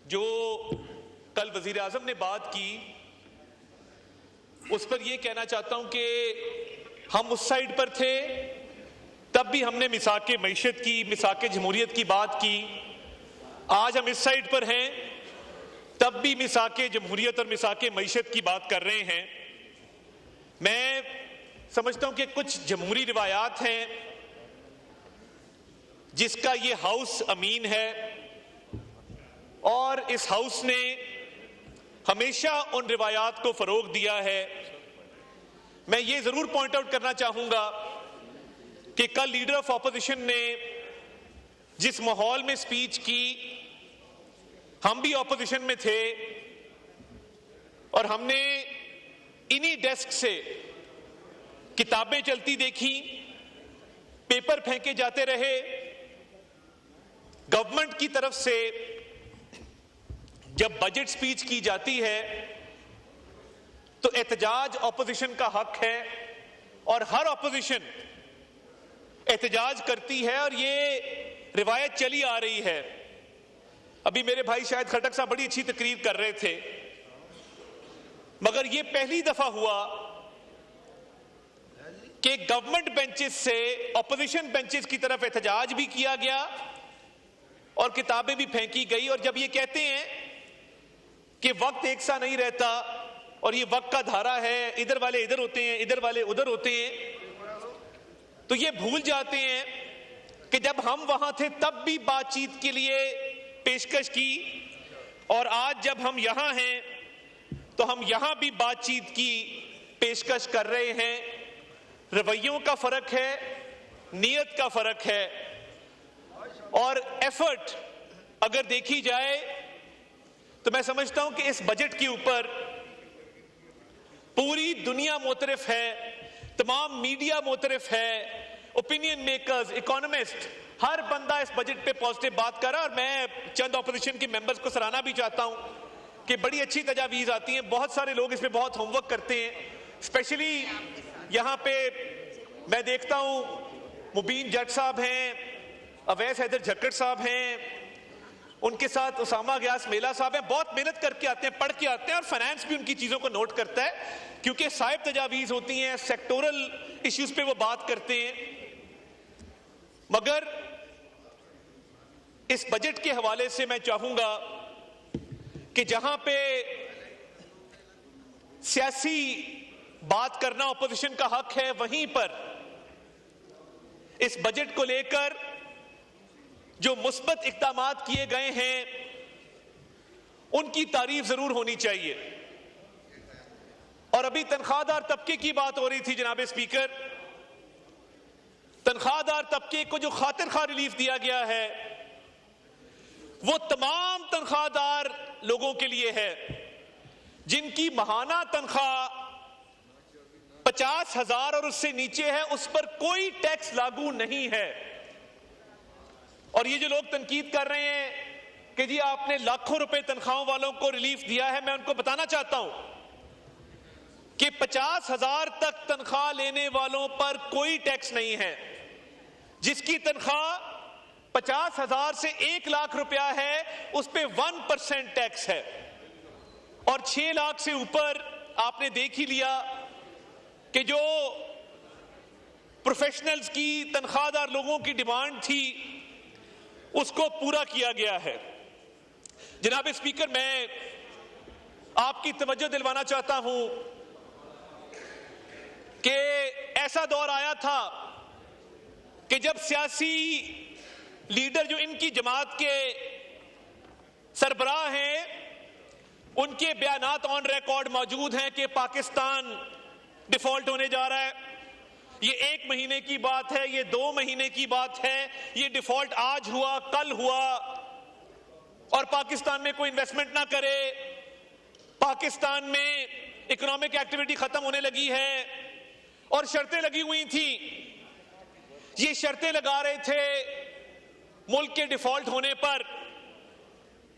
جو کل وزیر اعظم نے بات کی اس پر یہ کہنا چاہتا ہوں کہ ہم اس سائڈ پر تھے تب بھی ہم نے میثاق معیشت کی، میثاق جمہوریت کی بات کی. آج ہم اس سائڈ پر ہیں تب بھی میثاق جمہوریت اور میثاق معیشت کی بات کر رہے ہیں. میں سمجھتا ہوں کہ کچھ جمہوری روایات ہیں جس کا یہ ہاؤس امین ہے، اور اس ہاؤس نے ہمیشہ ان روایات کو فروغ دیا ہے. میں یہ ضرور پوائنٹ آؤٹ کرنا چاہوں گا کہ کل لیڈر آف اپوزیشن نے جس ماحول میں سپیچ کی، ہم بھی اپوزیشن میں تھے اور ہم نے انہی ڈیسک سے کتابیں چلتی دیکھی، پیپر پھینکے جاتے رہے. گورنمنٹ کی طرف سے جب بجٹ سپیچ کی جاتی ہے تو احتجاج اپوزیشن کا حق ہے اور ہر اپوزیشن احتجاج کرتی ہے، اور یہ روایت چلی آ رہی ہے. ابھی میرے بھائی شاید خٹک صاحب بڑی اچھی تقریر کر رہے تھے، مگر یہ پہلی دفعہ ہوا کہ گورنمنٹ بینچز سے اپوزیشن بینچز کی طرف احتجاج بھی کیا گیا اور کتابیں بھی پھینکی گئی. اور جب یہ کہتے ہیں کہ وقت ایک سا نہیں رہتا اور یہ وقت کا دھارا ہے، ادھر والے ادھر ہوتے ہیں، ادھر والے ادھر ہوتے ہیں، تو یہ بھول جاتے ہیں کہ جب ہم وہاں تھے تب بھی بات چیت کے لیے پیشکش کی، اور آج جب ہم یہاں ہیں تو ہم یہاں بھی بات چیت کی پیشکش کر رہے ہیں. رویوں کا فرق ہے، نیت کا فرق ہے، اور ایفرٹ اگر دیکھی جائے تو میں سمجھتا ہوں کہ اس بجٹ کے اوپر پوری دنیا معترف ہے، تمام میڈیا معترف ہے، اوپینین میکرز، اکانومسٹ، ہر بندہ اس بجٹ پہ پازیٹیو بات کر رہا ہے. اور میں چند اپوزیشن کے ممبرز کو سراہنا بھی چاہتا ہوں کہ بڑی اچھی تجاویز آتی ہیں. بہت سارے لوگ اس پہ بہت ہوم ورک کرتے ہیں. اسپیشلی یہاں پہ میں دیکھتا ہوں مبین جٹ صاحب ہیں، اویس حیدر جھکڑ صاحب ہیں، ان کے ساتھ اسامہ غیاث میلہ صاحب ہیں. بہت محنت کر کے آتے ہیں، پڑھ کے آتے ہیں، اور فائنانس بھی ان کی چیزوں کو نوٹ کرتا ہے کیونکہ صاحب تجاویز ہوتی ہیں، سیکٹورل ایشوز پہ وہ بات کرتے ہیں. مگر اس بجٹ کے حوالے سے میں چاہوں گا کہ جہاں پہ سیاسی بات کرنا اپوزیشن کا حق ہے، وہیں پر اس بجٹ کو لے کر جو مثبت اقدامات کیے گئے ہیں ان کی تعریف ضرور ہونی چاہیے. اور ابھی تنخواہ دار طبقے کی بات ہو رہی تھی جناب اسپیکر. تنخواہ دار طبقے کو جو خاطر خواہ ریلیف دیا گیا ہے وہ تمام تنخواہ دار لوگوں کے لیے ہے جن کی ماہانہ تنخواہ 50,000 اور اس سے نیچے ہے. اس پر کوئی ٹیکس لاگو نہیں ہے. اور یہ جو لوگ تنقید کر رہے ہیں کہ جی آپ نے لاکھوں روپے تنخواہوں والوں کو ریلیف دیا ہے، میں ان کو بتانا چاہتا ہوں کہ 50,000 تک تنخواہ لینے والوں پر کوئی ٹیکس نہیں ہے. جس کی تنخواہ 50,000 سے 1 لاکھ روپیہ ہے اس پہ 1% ٹیکس ہے، اور 6 لاکھ سے اوپر آپ نے دیکھ ہی لیا کہ جو پروفیشنلز کی تنخواہ دار لوگوں کی ڈیمانڈ تھی اس کو پورا کیا گیا ہے. جناب اسپیکر، میں آپ کی توجہ دلوانا چاہتا ہوں کہ ایسا دور آیا تھا کہ جب سیاسی لیڈر جو ان کی جماعت کے سربراہ ہیں ان کے بیانات آن ریکارڈ موجود ہیں کہ پاکستان ڈیفالٹ ہونے جا رہا ہے. یہ 1 مہینے کی بات ہے، یہ 2 مہینے کی بات ہے، یہ ڈیفالٹ آج ہوا، کل ہوا، اور پاکستان میں کوئی انویسٹمنٹ نہ کرے، پاکستان میں اکنامک ایکٹیویٹی ختم ہونے لگی ہے، اور شرطیں لگی ہوئی تھیں. یہ شرطیں لگا رہے تھے ملک کے ڈیفالٹ ہونے پر،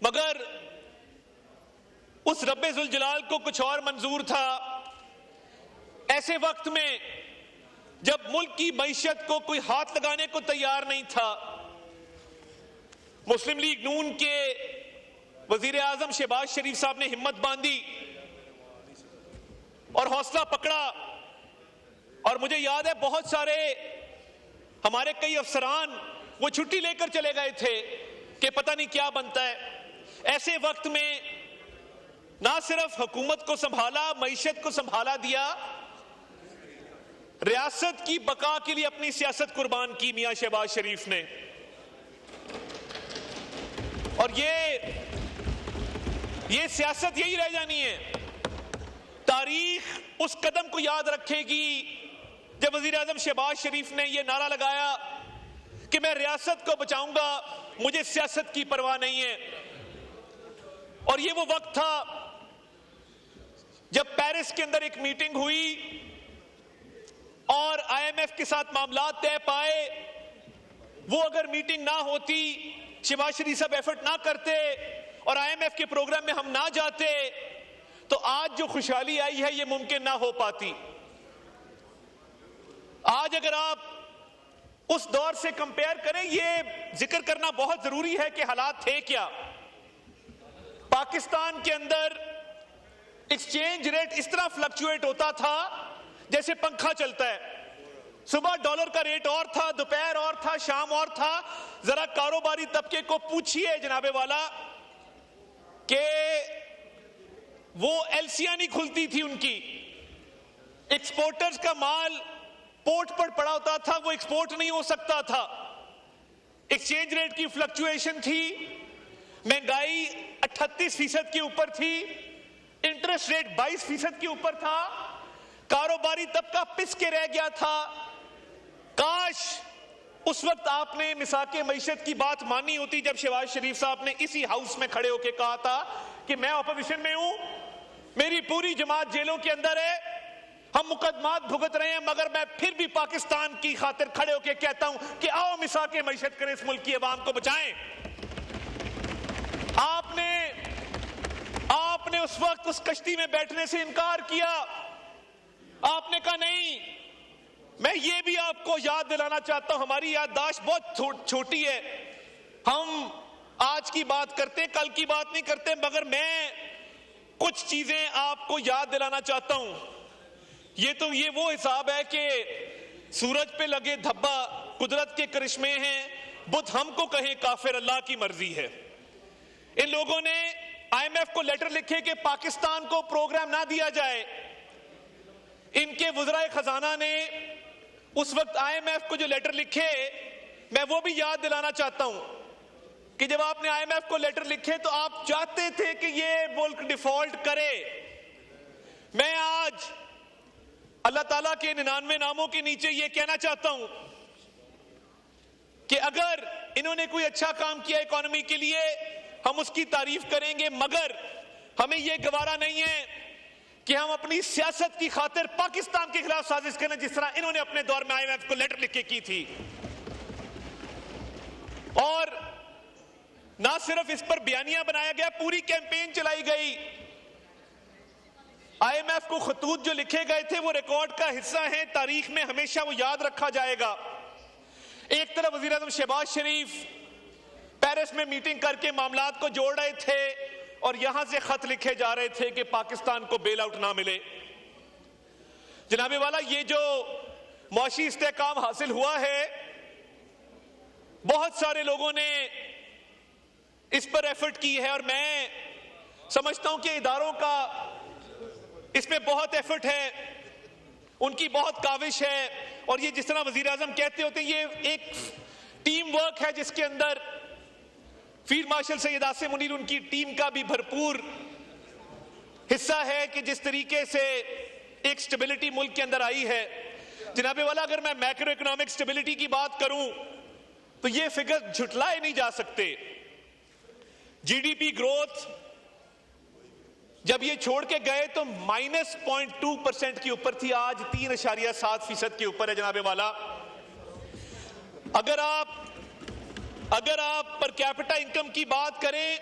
مگر اس رب ذوالجلال کو کچھ اور منظور تھا. ایسے وقت میں جب ملک کی معیشت کو کوئی ہاتھ لگانے کو تیار نہیں تھا، مسلم لیگ نون کے وزیر اعظم شہباز شریف صاحب نے ہمت باندھی اور حوصلہ پکڑا، اور مجھے یاد ہے بہت سارے ہمارے کئی افسران وہ چھٹی لے کر چلے گئے تھے کہ پتہ نہیں کیا بنتا ہے۔ ایسے وقت میں نہ صرف حکومت کو سنبھالا، معیشت کو سنبھالا دیا، ریاست کی بقا کے لیے اپنی سیاست قربان کی میاں شہباز شریف نے۔ اور یہ سیاست یہی رہ جانی ہے۔ تاریخ اس قدم کو یاد رکھے گی جب وزیر اعظم شہباز شریف نے یہ نعرہ لگایا کہ میں ریاست کو بچاؤں گا، مجھے سیاست کی پرواہ نہیں ہے۔ اور یہ وہ وقت تھا جب پیرس کے اندر ایک میٹنگ ہوئی اور آئی ایم ایف کے ساتھ معاملات طے پائے۔ وہ اگر میٹنگ نہ ہوتی، شہباز شریف صاحب ایفرٹ نہ کرتے اور آئی ایم ایف کے پروگرام میں ہم نہ جاتے، تو آج جو خوشحالی آئی ہے یہ ممکن نہ ہو پاتی۔ آج اگر آپ اس دور سے کمپیئر کریں، یہ ذکر کرنا بہت ضروری ہے کہ حالات تھے کیا۔ پاکستان کے اندر ایکسچینج ریٹ اس طرح فلکچویٹ ہوتا تھا جیسے پنکھا چلتا ہے۔ صبح ڈالر کا ریٹ اور تھا، دوپہر اور تھا، شام اور تھا۔ ذرا کاروباری طبقے کو پوچھئے جناب والا کہ وہ ایلسیاں نہیں کھلتی تھی ان کی، ایکسپورٹرز کا مال پورٹ پر پڑا ہوتا تھا، وہ ایکسپورٹ نہیں ہو سکتا تھا۔ ایکسچینج ریٹ کی فلکچویشن تھی، مہنگائی 38% کے اوپر تھی، انٹرسٹ ریٹ 22% کے اوپر تھا، کاروباری طبقہ پس کے رہ گیا تھا۔ کاش اس وقت آپ نے مساق معیشت کی بات مانی ہوتی جب شہباز شریف صاحب نے اسی ہاؤس میں کھڑے ہو کے کہا تھا کہ میں اپوزیشن میں ہوں، میری پوری جماعت جیلوں کے اندر ہے، ہم مقدمات بھگت رہے ہیں، مگر میں پھر بھی پاکستان کی خاطر کھڑے ہو کے کہتا ہوں کہ آؤ مساق معیشت کریں، اس ملک کی عوام کو بچائیں۔ آپ نے اس وقت اس کشتی میں بیٹھنے سے انکار کیا۔ آپ نے کہا نہیں۔ میں یہ بھی آپ کو یاد دلانا چاہتا ہوں، ہماری یادداشت بہت چھوٹی ہے، ہم آج کی بات کرتے کل کی بات نہیں کرتے، مگر میں کچھ چیزیں آپ کو یاد دلانا چاہتا ہوں۔ یہ وہ حساب ہے کہ سورج پہ لگے دھبا قدرت کے کرشمے ہیں، بت ہم کو کہیں کافر اللہ کی مرضی ہے۔ ان لوگوں نے آئی ایم ایف کو لیٹر لکھے کہ پاکستان کو پروگرام نہ دیا جائے۔ ان کے وزراء خزانہ نے اس وقت آئی ایم ایف کو جو لیٹر لکھے، میں وہ بھی یاد دلانا چاہتا ہوں کہ جب آپ نے آئی ایم ایف کو لیٹر لکھے تو آپ چاہتے تھے کہ یہ ملک ڈیفالٹ کرے۔ میں آج اللہ تعالیٰ کے 99 ناموں کے نیچے یہ کہنا چاہتا ہوں کہ اگر انہوں نے کوئی اچھا کام کیا اکانومی کے لیے، ہم اس کی تعریف کریں گے، مگر ہمیں یہ گوارا نہیں ہے کہ ہم اپنی سیاست کی خاطر پاکستان کے خلاف سازش کریں، جس طرح انہوں نے اپنے دور میں آئی ایم ایف کو لیٹر لکھ کے کی تھی۔ اور نہ صرف اس پر بیانیہ بنایا گیا، پوری کیمپین چلائی گئی۔ آئی ایم ایف کو خطوط جو لکھے گئے تھے وہ ریکارڈ کا حصہ ہیں، تاریخ میں ہمیشہ وہ یاد رکھا جائے گا۔ ایک طرف وزیر اعظم شہباز شریف پیرس میں میٹنگ کر کے معاملات کو جوڑ رہے تھے اور یہاں سے خط لکھے جا رہے تھے کہ پاکستان کو بیل آؤٹ نہ ملے۔ جناب والا، یہ جو معاشی استحکام حاصل ہوا ہے، بہت سارے لوگوں نے اس پر ایفرٹ کی ہے، اور میں سمجھتا ہوں کہ اداروں کا اس میں بہت ایفرٹ ہے، ان کی بہت کاوش ہے، اور یہ جس طرح وزیر اعظم کہتے ہوتے ہیں، یہ ایک ٹیم ورک ہے جس کے اندر فیلڈ مارشل سید عاصم منیر ان کی ٹیم کا بھی بھرپور حصہ ہے کہ جس طریقے سے ایک سٹیبلٹی ملک کے اندر آئی ہے۔ جناب والا، اگر میں میکرو اکنامک سٹیبلٹی کی بات کروں تو یہ فگر جھٹلائے نہیں جا سکتے۔ جی ڈی پی گروتھ جب یہ چھوڑ کے گئے تو -0.2% کے اوپر تھی، آج 3.7% کے اوپر ہے۔ جناب والا، اگر آپ پر کیپٹا انکم کی بات کریں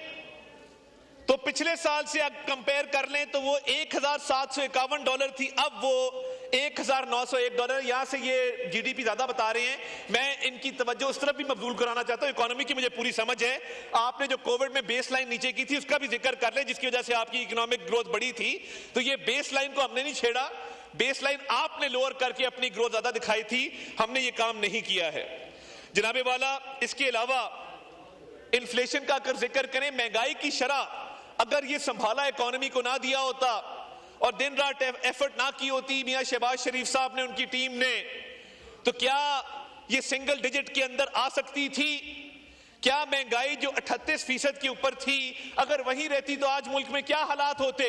تو پچھلے سال سے کمپیئر کر لیں تو وہ $1,751 تھی، اب وہ $1,901. یہاں سے یہ جی ڈی پی زیادہ بتا رہے ہیں. میں ان کی توجہ اس طرف بھی مبذول کرانا چاہتا ہوں. اکانومی کی مجھے پوری سمجھ ہے. آپ نے جو کووڈ میں بیس لائن نیچے کی تھی اس کا بھی ذکر کر لیں جس کی وجہ سے آپ کی اکنامک گروتھ بڑی تھی. تو یہ بیس لائن کو ہم نے نہیں چھیڑا. بیس لائن آپ نے لوور کر کے اپنی گروتھ زیادہ دکھائی تھی. ہم نے یہ کام نہیں کیا ہے جناب والا. اس کے علاوہ انفلیشن کا اگر ذکر کریں, مہنگائی کی شرح اگر یہ سنبھالا اکانومی کو نہ دیا ہوتا اور دن رات ایفرٹ نہ کی ہوتی میاں شہباز شریف صاحب نے, ان کی ٹیم نے, تو کیا یہ سنگل ڈیجٹ کے اندر آ سکتی تھی؟ کیا مہنگائی جو 38% کے اوپر تھی اگر وہیں رہتی تو آج ملک میں کیا حالات ہوتے؟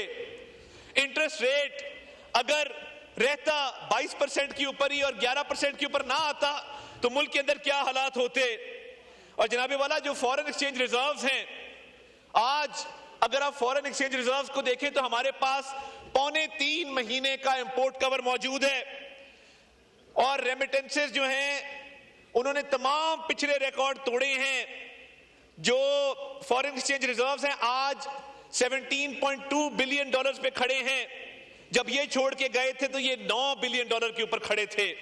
انٹرسٹ ریٹ اگر رہتا 22% کے اوپر ہی اور 11% کے اوپر نہ آتا تو ملک کے اندر کیا حالات ہوتے؟ اور جناب والا جو فورن ایکسچینج ریزروز ہیں, آج اگر آپ فورن ایکسچینج ریزروز کو دیکھیں تو ہمارے پاس 3.25 مہینے کا امپورٹ کور موجود ہے. اور ریمیٹنسز جو ہیں انہوں نے تمام پچھلے ریکارڈ توڑے ہیں. جو فورن ایکسچینج ریزروز ہیں آج $17.2 بلین پہ کھڑے ہیں. جب یہ چھوڑ کے گئے تھے تو یہ $9 بلین کے اوپر کھڑے تھے.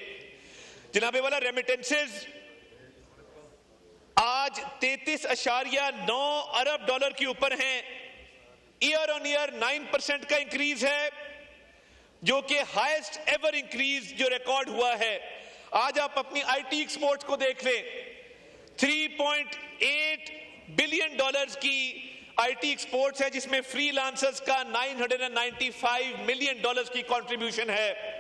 جناب والا ریمیٹنسز آج $33.9 ارب کے اوپر ہیں. ایئر آن ایئر 9% کا انکریز ہے جو کہ ہائیسٹ ایور انکریز جو ریکارڈ ہوا ہے. آج آپ اپنی آئی ٹی ایکسپورٹ کو دیکھ لیں, $3.8 بلین کی آئی ٹی ایکسپورٹس ہے جس میں فری لانسرز کا $995 ملین کی کنٹریبیوشن ہے.